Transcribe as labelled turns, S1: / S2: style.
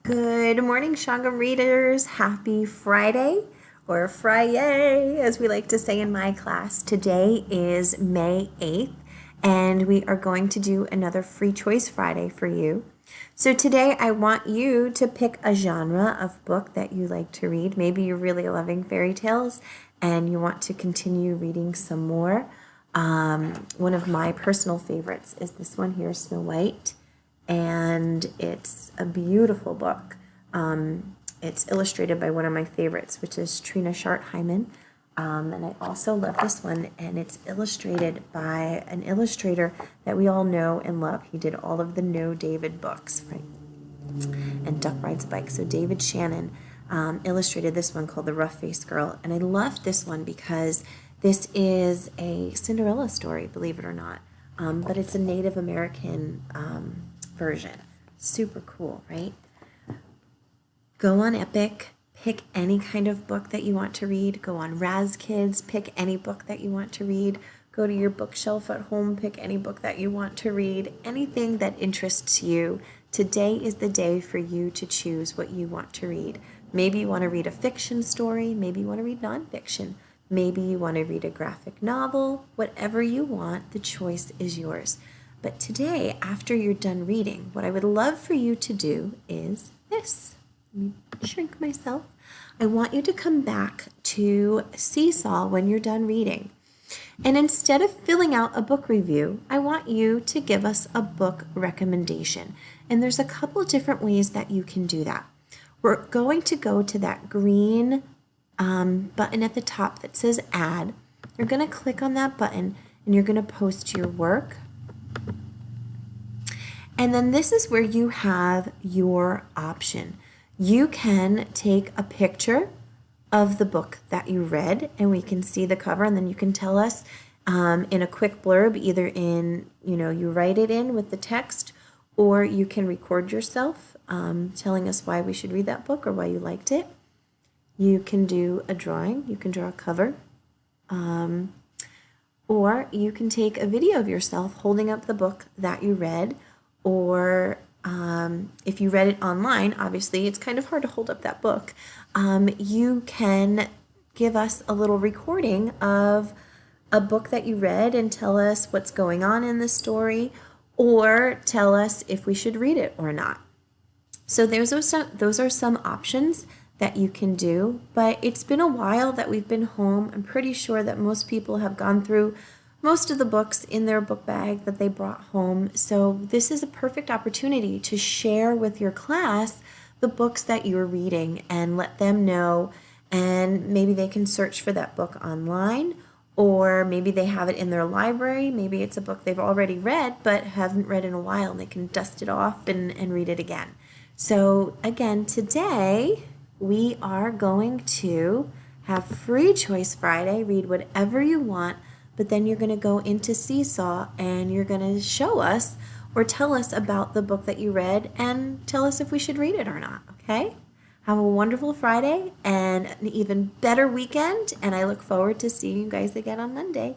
S1: Good morning, Shangam readers. Happy Friday, or Friday, as we like to say in my class. Today is May 8th, and we are going to do another Free Choice Friday for you. So today I want you to pick a genre of book that you like to read. Maybe you're really loving fairy tales and you want to continue reading some more. One of my personal favorites is this one here, Snow White. And it's a beautiful book. It's illustrated by one of my favorites, which is Trina Shart-Hyman. And I also love this one, and it's illustrated by an illustrator that we all know and love. He did all of the No David books, right? And Duck Rides a Bike. So David Shannon illustrated this one called The Rough-Faced Girl. And I love this one because this is a Cinderella story, believe it or not. But it's a Native American version. Super cool, right? Go on Epic, pick any kind of book that you want to read. Go on Raz Kids, pick any book that you want to read. Go to your bookshelf at home, pick any book that you want to read. Anything that interests you. Today is the day for you to choose what you want to read. Maybe you want to read a fiction story. Maybe you want to read nonfiction. Maybe you want to read a graphic novel. Whatever you want, the choice is yours. But today, after you're done reading, what I would love for you to do is this. Let me shrink myself. I want you to come back to Seesaw when you're done reading. And instead of filling out a book review, I want you to give us a book recommendation. And there's a couple different ways that you can do that. We're going to go to that green button at the top that says Add. You're going to click on that button and you're going to post your work. And then this is where you have your option. You can take a picture of the book that you read and we can see the cover, and then you can tell us in a quick blurb, either in, you write it in with the text, or you can record yourself telling us why we should read that book or why you liked it. You can do a drawing, you can draw a cover, or you can take a video of yourself holding up the book that you read. Or if you read it online, obviously it's kind of hard to hold up that book. You can give us a little recording of a book that you read and tell us what's going on in the story, or tell us if we should read it or not. So those are some options that you can do, but it's been a while that we've been home. I'm pretty sure that most people have gone through most of the books in their book bag that they brought home. So this is a perfect opportunity to share with your class the books that you're reading and let them know, and maybe they can search for that book online, or maybe they have it in their library. Maybe it's a book they've already read but haven't read in a while, and they can dust it off and read it again. So again, today we are going to have Free Choice Friday. Read whatever you want. But then you're going to go into Seesaw and you're going to show us or tell us about the book that you read and tell us if we should read it or not, okay? Have a wonderful Friday and an even better weekend, and I look forward to seeing you guys again on Monday.